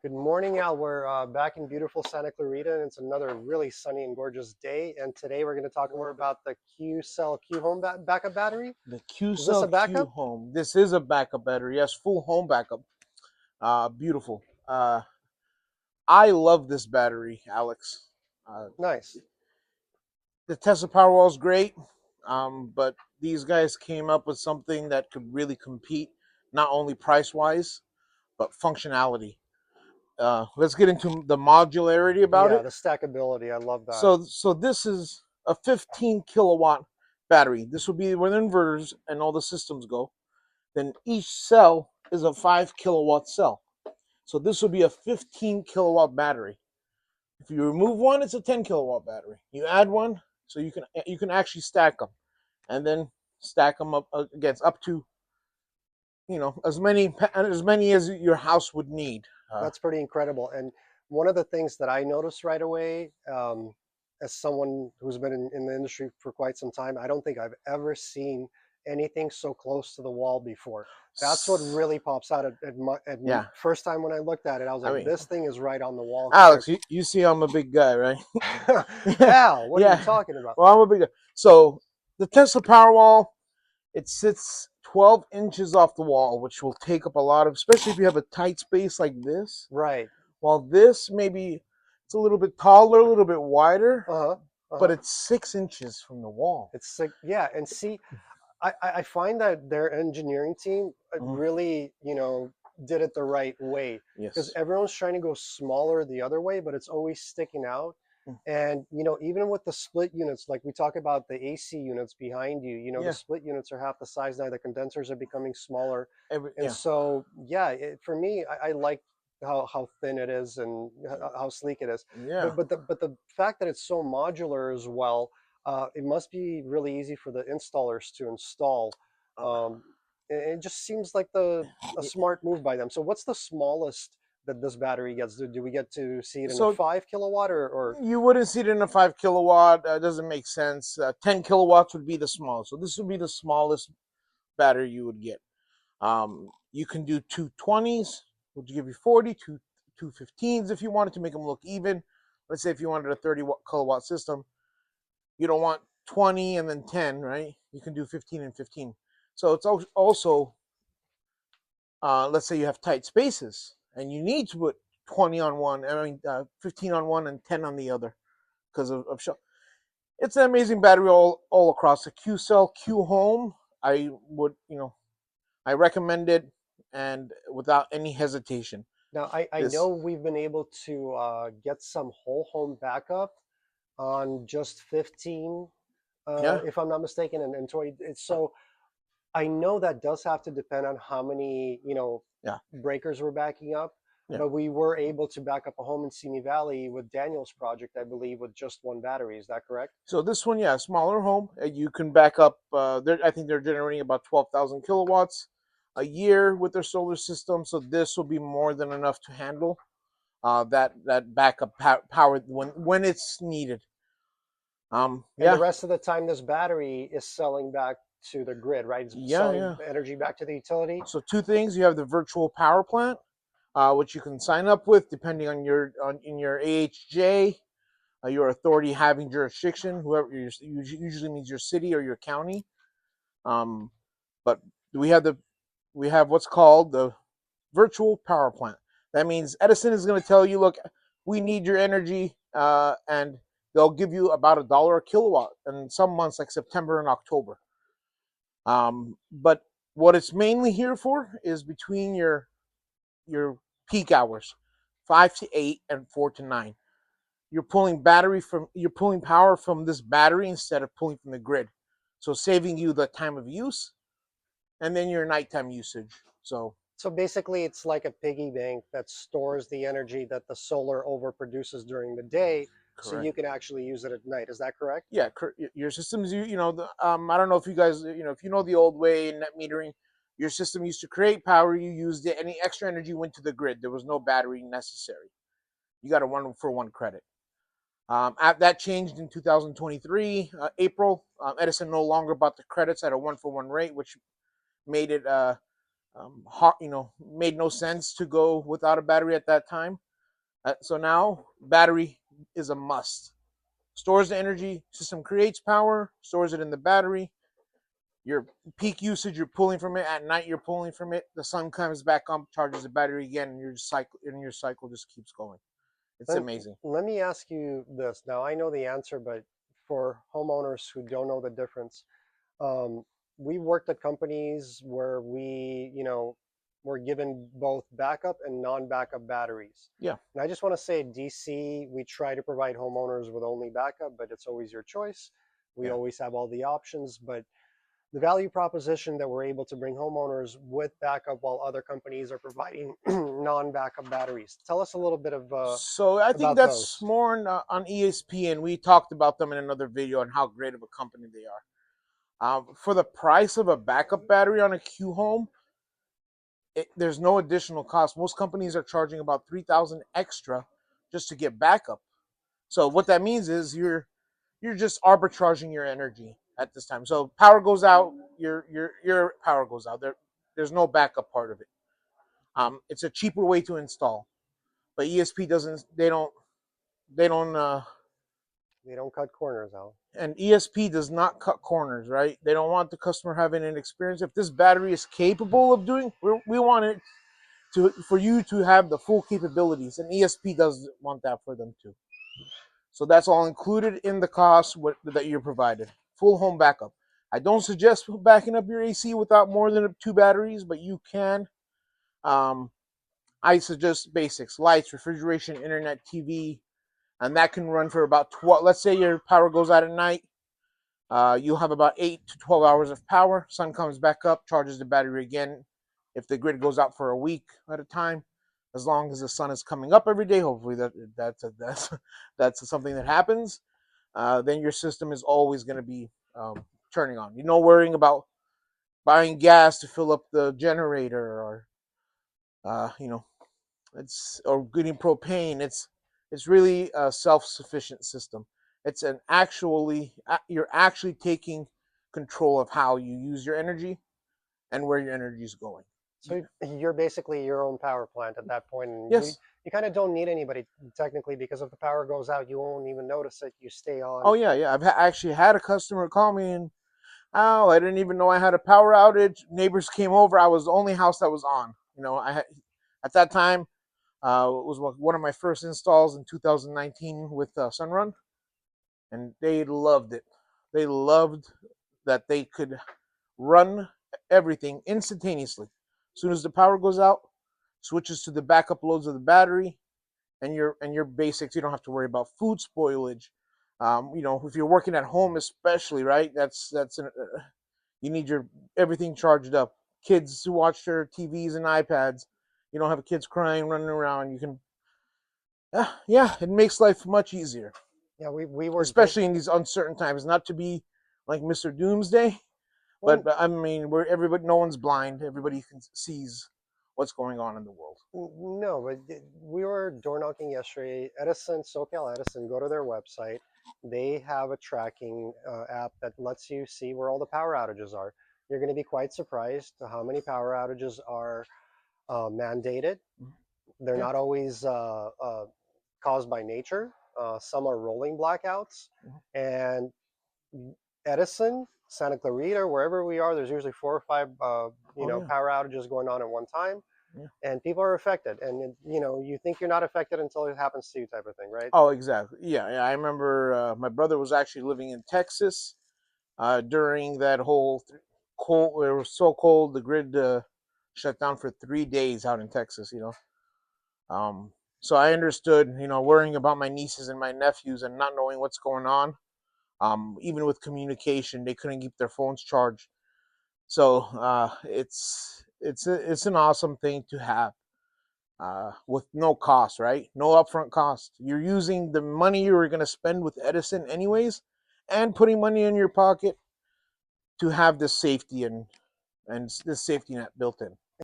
Good morning, Al. We're back in beautiful Santa Clarita, and it's another really sunny and gorgeous day. And today we're going to talk more about the Q Cell Q Home backup battery. The Q Is this Cell a Q backup? Home. This is a backup battery. Yes, full home backup. Beautiful. I love this battery, Alex. Uh, Nice. the Tesla Powerwall is great, but these guys came up with something that could really compete, not only price wise, but functionality. Let's get into the modularity about Yeah, it. the stackability. I love that. So this is a 15 kilowatt battery. This will be where the inverters and all the systems go. Then each cell is a 5 kilowatt cell. So this will be a 15 kilowatt battery. If you remove one, it's a 10 kilowatt battery. You add one, so you can actually stack them, and then stack them up against up to as many as your house would need. That's pretty incredible. And one of the things that I noticed right away, as someone who's been in the industry for quite some time, I don't think I've ever seen anything so close to the wall before. That's what really pops out Yeah, first time when I looked at it. I was I like, mean, this thing is right on the wall compared. Alex, you see, I'm a big guy, right? yeah, Al, what are you yeah. talking about? Well, I'm a big guy. So the Tesla Powerwall, it sits 12 inches off the wall, which will take up a lot of, especially if you have a tight space like this. Right. While this maybe it's a little bit taller, a little bit wider, Uh huh. Uh but huh. it's 6 inches from the wall. It's like, yeah, and see, I find that their engineering team Mhm. really, did it the right way, because Yes. everyone's trying to go smaller the other way, but it's always sticking out. Mm. And even with the split units, like we talk about the AC units behind you, the Yeah. split units are half the size now. The condensers are becoming smaller, and Yeah. so yeah, for me, I like how thin it is and how sleek it is. Yeah. But the fact that it's so modular as well, it must be really easy for the installers to install. Um, it just seems like a smart move by them. So, what's the smallest that this battery gets? Do we get to see it in a So 5 kilowatt or you wouldn't see it in a 5 kilowatt. Doesn't make sense. 10 kilowatts would be the smallest. So this would be the smallest battery you would get. You can do 220s, which give you 40, two 15s if you wanted to make them look even. Let's say if you wanted a 30 kilowatt system, you don't want 20 and then 10, right? You can do 15 and 15. So it's also, let's say you have tight spaces and you need to put 20 on one, 15 on one and 10 on the other because of show. It's an amazing battery all across. The Q Cell Q Home, I would, I recommend it and without any hesitation. now? I This, know we've been able to get some whole home backup on just 15, yeah, if I'm not mistaken, and 20. So I know that does have to depend on how many, yeah, breakers we're backing up, yeah. but we were able to back up a home in Simi Valley with Daniel's project, I believe, with just one battery. Is that correct? So this one, yeah, smaller home. You can back up. I think they're generating about 12,000 kilowatts a year with their solar system. So this will be more than enough to handle that backup power when it's needed. And the Yeah, rest of the time, this battery is selling back to the grid, right? It's yeah, selling yeah. energy back to the utility. So two things: you have the virtual power plant, which you can sign up with depending on in your AHJ, your authority having jurisdiction. Whoever usually means your city or your county. Um, but we have the we have what's called the virtual power plant. That means Edison is going to tell you, look, we need your energy, and they'll give you about $1 a kilowatt in some months like September and October. But what it's mainly here for is between your peak hours, 5 to 8 and 4 to 9. You're pulling power from this battery instead of pulling from the grid, so saving you the time of use and then your nighttime usage. So So basically, it's like a piggy bank that stores the energy that the solar overproduces during the day, so correct. you can actually use it at night. Is that correct? Yeah, your systems. I don't know if you guys, if you know the old way in net metering, your system used to create power. You used it. Any extra energy went to the grid. There was no battery necessary. You got a 1-for-1 credit. That changed in 2023 April. Edison no longer bought the credits at a 1-for-1 rate, which made it hot, made no sense to go without a battery at that time. So now battery is a must. Stores the energy, system creates power, stores it in the battery. Your peak usage, you're pulling from it. At night, you're pulling from it. The sun comes back up, charges the battery again, and your cycle just keeps going. It's Let, amazing. let me ask you this. Now, I know the answer, but for homeowners who don't know the difference, um, we worked at companies where were given both backup and non-backup batteries. Yeah, And I just want to say, DC, we try to provide homeowners with only backup, but it's always your choice. We yeah. always have all the options, but the value proposition that we're able to bring homeowners with backup while other companies are providing non-backup batteries. Tell us a little bit of So I think about that's those. more on ESPN. We talked about them in another video on how great of a company they are. For the price of a backup battery on a Q Home, there's no additional cost. Most companies are charging about 3,000 extra just to get backup. So what that means is you're just arbitraging your energy at this time. So power goes out, your power goes out. There's no backup part of it. It's a cheaper way to install, but ESP doesn't. They don't. They don't cut corners out. And ESP does not cut corners, right? They don't want the customer having an experience. If this battery is capable of doing, we want it for you to have the full capabilities, and ESP doesn't want that for them too. So that's all included in the cost that you're provided. Full home backup. I don't suggest backing up your AC without more than 2 batteries, but you can. Um, I suggest basics: lights, refrigeration, internet, TV, and that can run for about 12. Let's say your power goes out at night. You'll have about 8 to 12 hours of power. Sun comes back up, charges the battery again. If the grid goes out for a week at a time, as long as the sun is coming up every day, hopefully that's something that happens. Then your system is always going to be turning on. You're not worrying about buying gas to fill up the generator or uh, you know it's or getting propane. It's really a self-sufficient system. It's an actually you're actually taking control of how you use your energy and where your energy is going. So you're basically your own power plant at that point, and Yes. you kind of don't need anybody technically, because if the power goes out, you won't even notice it. You stay Oh on. yeah, yeah. I've actually had a customer call me and oh, I didn't even know I had a power outage. Neighbors came over. I was the only house that was on. I had at that time it was one of my first installs in 2019 with Sunrun, and they loved it. They loved that they could run everything instantaneously. As soon as the power goes out, switches to the backup loads of the battery, and your basics. You don't have to worry about food spoilage. If you're working at home, especially, right? You need your everything charged up. Kids to watch their TVs and iPads. You don't have kids crying, running around. You can, yeah, it makes life much easier, Yeah, we were door. especially in these uncertain times. Not to be like Mr. Doomsday, but, Well, but I mean, where everybody, no one's blind. Everybody sees what's going on in the world. no, but we were door knocking yesterday. Edison, SoCal Edison, go to their website. They have a tracking app that lets you see where all the power outages are. You're going to be quite surprised to how many power outages are mandated. They're Yeah. not always caused by nature. Some are rolling blackouts. Mhm. And Edison, Santa Clarita, wherever we are, there's usually 4 or 5, Oh yeah. power outages going on at one time, Yeah. and people are affected. And you think you're not affected until it happens to you, type of thing, right? Oh, exactly. Yeah, yeah. I remember my brother was actually living in Texas during that whole cold. It was so cold, the grid shut down for 3 days out in Texas. So I understood. Worrying about my nieces and my nephews and not knowing what's going on. Even with communication, they couldn't keep their phones charged. So it's an awesome thing to have. With no cost, right? No upfront cost. You're using the money you were going to spend with Edison anyways, and putting money in your pocket to have this safety and this safety net built in.